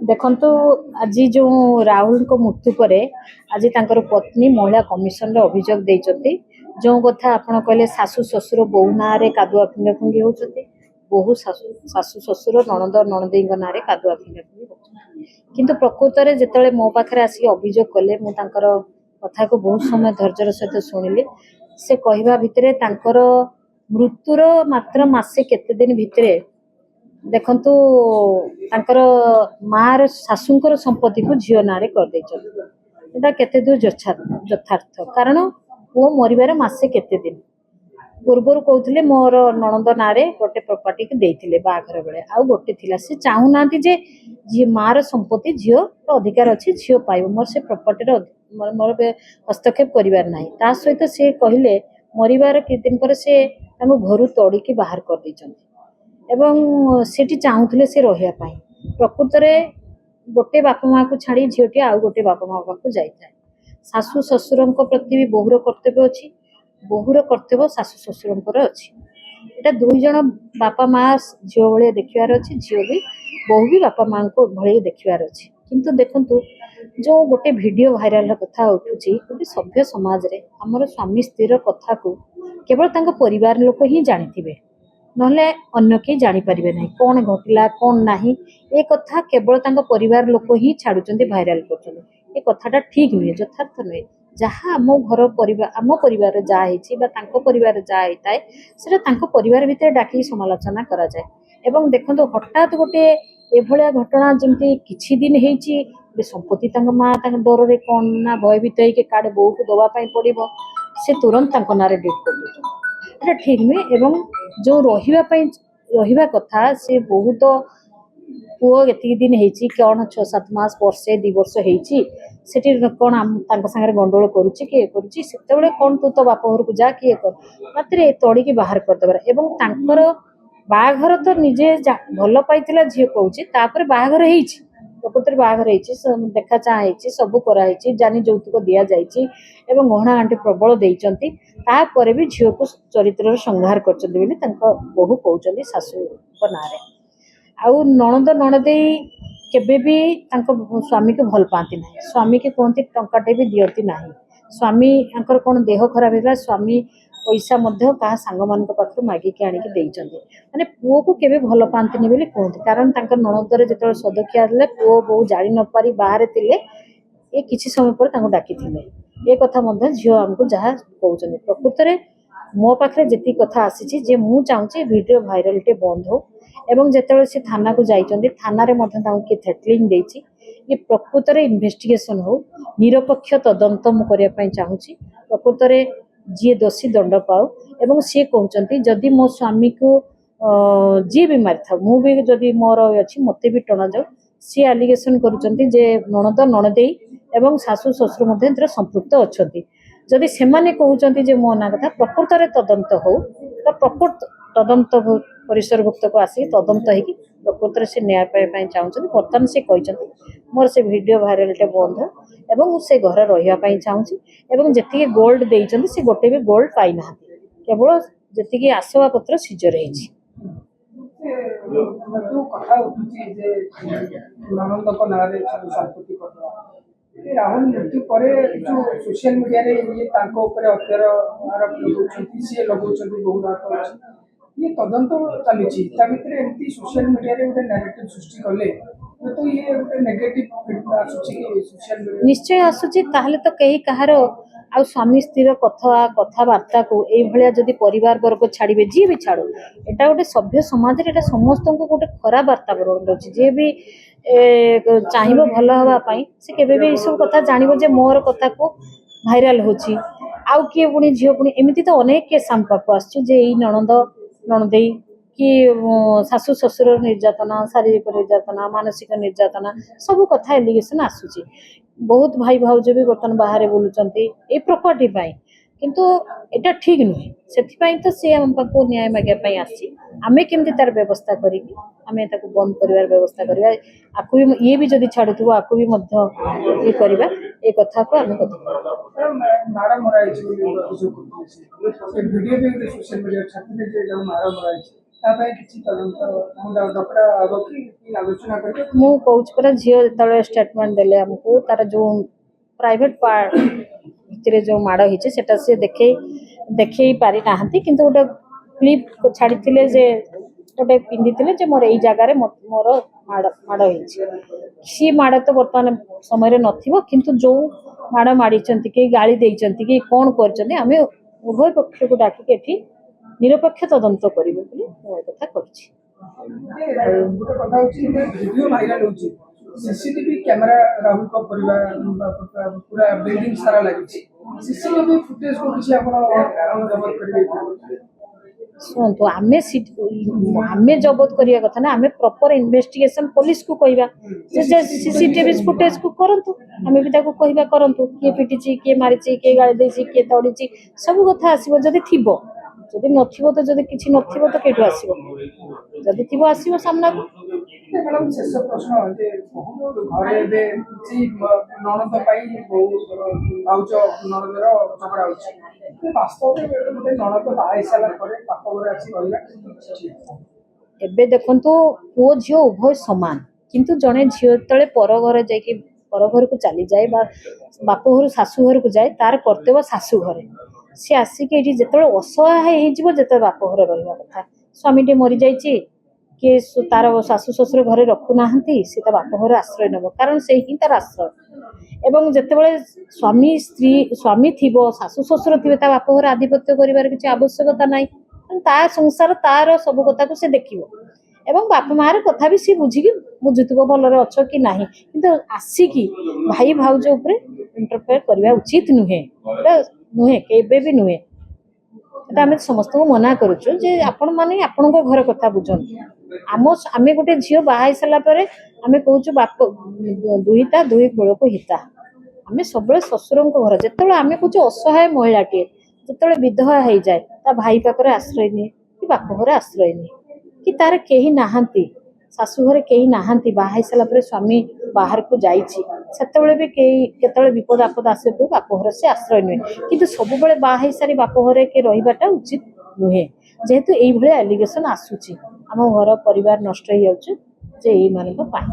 देखंतु आज जो राहुल को मृत्यु पर आज तांकर पत्नी महिला कमिशन अभियोग देइचंती जो कथा आपण कहले सासु ससुर बहु ना रे कादुआ फिंगा फिंगी होचंती बहु सासु ससुर नणंद नणंदी ना रे कादुआ फिंगा फिंगी होचंती किंतु प्रकृत रे जेतले मो पाखरे आसी अभियोग कले मु तांकर कथा को बहुत समय धैर्यर सहित शुणिली से कहवा भितरे तांकर मृत्युर मात्र मासे केते दिन भितरे देखंतु तांकर मार शाशुंकर संपत्ति को झील ना कर केते दूर यथार्थ कारण पुओ मरिबार मासे केते दिन पूर्वर कहते मोर नणंद ना गोटे प्रॉपर्टी को देइथिले बाघर बेले आउ गोटे थिला से चाहू नांती जे जी मार संपत्ति झील अधिकार अच्छी झील पाइब मोर से प्रॉपर्टी मोर हस्तक्षेप करिवार नाही ता सहित से कहले मरिबार कि दिन पर से घर तोड़िकी बाहर कर दैछंती एवं सेठी चाहूले से रहिया पाई प्रकृत में गोटे बापा माँ को छाड़ी झीटी आउ गोटे बापा माँ पाक जाए शाशु ससुर प्रति भी बहुर कर्तव्य अच्छी बहुर कर्तव्य शाशु ससुर अच्छी एटा दुई जन बापा माँ झील भाई देखार अच्छी झील भी बहु भी बापा माँ को भाई देखार अच्छी किंतु देखंतु जो गोटे वीडियो भाइराल कथा उठुची गोटे सभ्य समाज रे हमर स्वामी स्त्री कथा को केवल तांको परिवार लोक ही जानिथिबे नहले अन्य के जानी परिबे नहीं कौन घटिला कौन नहीं ए कथा केवल तांको परिवार लोक ही छाड़ुचंती भाइराल करचंती ए कथाटा ठीक नुहे यथार्थ नुहे जहाँ आम घर परिवार आम परिवार जा हेछि बा तांको परिवार जा हेताए सेटा तांको परिवार भितर डाकी समालोचना करा जाए एवं देखंतु हठात गोटे एभलिया घटना जमती किछि दिन हेछि संपत्ति तांको माँ डर रे कौन ना भयभीत होइके काडे बो को दवा पाई पड़िबो से तुरंत तांको नारे डेट कर देछन एटा ठीक नुहे एवं जो रहिबा कथा से बहुत पुओ एति दिन हेछि कौन 6-7 मास वर्षे 2 वर्ष हेछि सेठी कौन तांको संगे गंडोल करूछि के करूछि सेतेबेले कौन तू तो बाप घर को जा किए कर मात्र तोड़ी की बाहर कर देबार एवं तांकर बाघर तो निजे भल पाइतिला झियो कहूछि तापर बाघर हेछि प्रकृति बाघर हेछि देखा चाह हेछि सब करा हेछि जानी जौतुक दिया जाइछि एवं गहना आंटी प्रबल देइचंती तापर भी झियो को चरित्र संहार करचंती बोली तांको बहु कहउचंती सासु को नारे आउ नणंद नणदेई केबे भी तांको स्वामी को भल पाती नहीं स्वामी के कहती टंकाटे भी दियती नहीं स्वामी आंकर कौन देह खराब है स्वामी पैसा मध्य कहा सांग मान पाखु मागिकी आनिकी देइचंती माने पुओ को केबे भल पांती बोली कहते कारण तांकर नणंदरे जेतବେଳେ सदख्या ले पुओ बहु जानि न पारी बाहर थिले ए किछि समय पर तांको डाकी थिले ए कथा मध्य झियो हमको जहा कहउचंती प्रकृत रे मो पाखरे जेती कथा आसीची जे मु चाहूची वीडियो वायरलिटी बंद हो एवं जेतବେଳେ से थाना को जाइचंती थाना रे मध्य तांको के थ्रेटलिंग देइची ये प्रकृत रे इन्वेस्टिगेशन हो निरपेक्ष तदंत मु करिया पई चाहूची प्रकृत रे जी दोषी दंड पाओ एवं सी कहते जदि मो स्वामी को जी भी मारी था मु भी जदि मोर अच्छी मत भी टणा जाऊ सी आलिगेसन करुँचे जे नणद नणदेई एवं शाशु ससुर मध्य संपृक्त अच्छा जदि से कहते जे मो ना कथा प्रकृत में तदंत हो तो प्रकृत तदंत परिसरभुक्त को आसी तदंत हो प्रकृत से न्याय पाइबा चाहते बर्तमान से कहते मोर से वीडियो वायरलिटी बंद हो एवं से घर रही चाहूँगी एवं जी गोल्ड देइचंती से गोटे भी गोल्ड पाई ना केवल जी आसवा पत्र सीजर होती राहुल मृत्यु पर जो सोशल मीडिया रे ये तांको ऊपर अत्याचार आरोप लगौछंती से लगौछंती बहु रात ये तदंत चली ता भितर एमती सोशल मीडिया रे गोटे नैरेटिव सृष्टि कले तो ये गोटे नेगेटिव आसुची कि सोशल मीडिया निश्चय आसुची ताहले तो कहीं कहार आ स्वामी स्त्री कथबार्ता को ये भाया जदि परिवार वर्ग छाड़े जी भी छाड़ो एटा गोटे सभ्य समाज रे समस्त को गोटे खराब वातावरण दउची जे भी चाहिए भल हाँपाई से केबे भी सब कथा जानिबो जे मोर कथा को भाइराल होची आउ किए पुणी झील पुणी एमती तो अनेक केस आम पाक आसुची जे ई नणंद नणदेई कि शाशु ससुर निर्यातना शारीरिक निर्यातना मानसिक निर्यातना सब कथा एलिगेशन आसुची बहुत भाई भाउज भी बर्तमान बाहर बुलूचंती ए प्रॉपर्टी पाई किंतु एटा ठीक नुहे से तो सी आम पाक न्याय मागे आसी आमे केमती तार व्यवस्था करी आमे ताको बंद करिवार व्यवस्था करबा आकु भी ये भी जदि छाड़ुथबो आकु भी मध्य ये करबा ଏ କଥାକୁ ଆମେ କଥା ମାଡ଼ ମରା ହେଇଛି ବୋଲି ଅଭିଯୋଗ କରୁଥିଲେ ସେ ଭିଡ଼ିଓ ବି ଗୋଟେ ସୋସିଆଲ ମିଡ଼ିଆରେ ଛାଡ଼ିଥିଲେ ଯେ ଯେଉଁ ମାଡ଼ ମରା ହେଇଛି ତା ପାଇଁ କିଛି ତଦନ୍ତ ଡକରା ହବ କି ଆଲୋଚନା କରିବେ। ମୁଁ କହୁଛି ପରା ଝିଅ ଯେତେବେଳେ ଷ୍ଟେଟମେଣ୍ଟ ଦେଲେ ଆମକୁ ତାର ଯେଉଁ ପ୍ରାଇଭେଟ ପାର୍ଟ ଭିତରେ ଯେଉଁ ମାଡ଼ ହେଇଛି ସେଟା ସେ ଦେଖେଇ ପାରିନାହାନ୍ତି କିନ୍ତୁ ଗୋଟେ କ୍ଲିପ୍ ଛାଡ଼ିଥିଲେ ଯେ ଗୋଟେ ପିନ୍ଧିଥିଲେ ଯେ ମୋର ଏଇ ଜାଗାରେ ମୋର ମାଡ଼ ହେଇଛି। ସେ ମାଡ଼ ତ ବର୍ତ୍ତମାନ ସମୟରେ ନଥିବ କିନ୍ତୁ ଯେଉଁ ମାଡ଼ ମାଡ଼ିଛନ୍ତି କି ଗାଳି ଦେଇଛନ୍ତି କି କ'ଣ କରିଛନ୍ତି ଆମେ ଉଭୟ ପକ୍ଷକୁ ଡାକିକି ଏଠି ନିରପେକ୍ଷ ତଦନ୍ତ କରିବୁ ବୋଲି ମୁଁ ଏ କଥା କହିଛି। ଗୋଟେ କଥା ହଉଛି ଭିଡ଼ିଓ ଭାଇରାଲ ହଉଛି ସିସିଟିଭି କ୍ୟାମେରା ରାହୁଲଙ୍କ ପରିବାର ପୁରା ବିଲ୍ଡିଂ ସାରା ଲାଗିଛି ସିସିଟିଭି ଫୁଟେଜକୁ କିଛି ଆପଣ ଜବତ କରିବେ। ଶୁଣନ୍ତୁ ଆମେ ଜବତ କରିବା କଥା ନା ଆମେ ପ୍ରପର ଇନଭେଷ୍ଟିଗେସନ ପୋଲିସକୁ କହିବା ଯେ ସିସିଟିଭି ଫୁଟେଜକୁ କରନ୍ତୁ ଆମେ ବି ତାକୁ କହିବା କରନ୍ତୁ କିଏ ପିଟିଛି କିଏ ମାରିଛି କିଏ ଗାଳି ଦେଇଛି କିଏ ତଡ଼ିଛି ସବୁ କଥା ଆସିବ ଯଦି ଥିବ ଯଦି ନଥିବ ତ ଯଦି କିଛି ନଥିବ ତ କେଉଁଠୁ ଆସିବ ଯଦି ଥିବ ଆସିବ ସାମ୍ନାକୁ। ମ୍ୟାଡ଼ାମ ଶେଷ ପ୍ରଶ୍ନ ଯେ ଘରେ ଏବେ କିଛି ନଣନ୍ଦ ପାଇଁ ଭାଉଜ ନଣନ୍ଦର ଝଗଡ଼ା ହେଉଛି ବାସ୍ତବରେ ଗୋଟେ ନଣନ୍ଦ ବାହା ହେଇସାରିଲା ପରେ ବାପ ଘରେ ଆସି ରହିଲା। ଏବେ ଦେଖନ୍ତୁ ପୁଅ ଝିଅ ଉଭୟ ସମାନ କିନ୍ତୁ ଜଣେ ଝିଅ ଯେତେବେଳେ ପର ଘରେ ଯାଇକି ପର ଘରକୁ ଚାଲିଯାଏ ବା ବାପ ଘରୁ ଶାଶୁ ଘରକୁ ଯାଏ ତାର କର୍ତ୍ତବ୍ୟ ଶାଶୁ ଘରେ ସେ ଆସିକି ଏଇଠି ଯେତେବେଳେ ଅସହାୟ ହେଇଯିବ ଯେତେବେଳେ ବାପ ଘରେ ରହିବା କଥା ସ୍ୱାମୀଟି ମରିଯାଇଛି କିଏ ତାର ଶାଶୁ ଶ୍ୱଶୁର ଘରେ ରଖୁନାହାନ୍ତି ସେ ତା ବାପ ଘରେ ଆଶ୍ରୟ ନେବ କାରଣ ସେଇ ହିଁ ତାର ଆଶ୍ରୟ ଏବଂ ଯେତେବେଳେ ସ୍ୱାମୀ ଥିବ ଶାଶୁ ଶ୍ୱଶୁର ଥିବେ ତା ବାପ ଘରେ ଆଧିପତ୍ୟ କରିବାର କିଛି ଆବଶ୍ୟକତା ନାହିଁ ତା ସଂସାର ତାର ସବୁ କଥାକୁ ସେ ଦେଖିବ ଏବଂ ବାପା ମାଆର କଥା ବି ସେ ବୁଝୁଥିବ ଭଲରେ ଅଛ କି ନାହିଁ କିନ୍ତୁ ଆସିକି ଭାଇ ଭାଉଜ ଉପରେ ଇଣ୍ଟରଫେୟାର କରିବା ଉଚିତ ନୁହେଁ କେବେ ବି ନୁହେଁ ଏଟା ଆମେ ସମସ୍ତଙ୍କୁ ମନା କରୁଛୁ ଯେ ଆପଣମାନେ ଆପଣଙ୍କ ଘର କଥା ବୁଝନ୍ତୁ ଆମେ ଗୋଟେ ଝିଅ ବାହା ହେଇସାରିଲା ପରେ ଆମେ କହୁଛୁ ବାପ ଦୁଇ କୂଳକୁ ହିତା ଆମେ ସବୁବେଳେ ଶ୍ୱଶୁରଙ୍କ ଘର ଯେତେବେଳେ ଆମେ କହୁଛୁ ଅସହାୟ ମହିଳାଟିଏ ଯେତେବେଳେ ବିଧବା ହେଇଯାଏ ତା ଭାଇ ପାଖରେ ଆଶ୍ରୟ ନିଏ କି ବାପ ଘରେ ଆଶ୍ରୟ ନିଏ କି ତାର କେହି ନାହାନ୍ତି ଶାଶୁ ଘରେ କେହି ନାହାନ୍ତି ବାହା ହେଇସାରିଲା ପରେ ସ୍ୱାମୀ ବାହାରକୁ ଯାଇଛି ସେତେବେଳେ ବି କେତେବେଳେ ବିପଦ ଆପଦ ଆସେ ବାପ ଘରେ ସେ ଆଶ୍ରୟ ନୁହେଁ କିନ୍ତୁ ସବୁବେଳେ ବାହା ହେଇସାରି ବାପ ଘରେ କିଏ ରହିବାଟା ଉଚିତ ନୁହେଁ ଯେହେତୁ ଏଇଭଳିଆ ଆଲିଗେସନ ଆସୁଛି ଆମ ଘର ପରିବାର ନଷ୍ଟ ହେଇଯାଉଛି ଯେ ଏଇମାନଙ୍କ ପାଇଁ।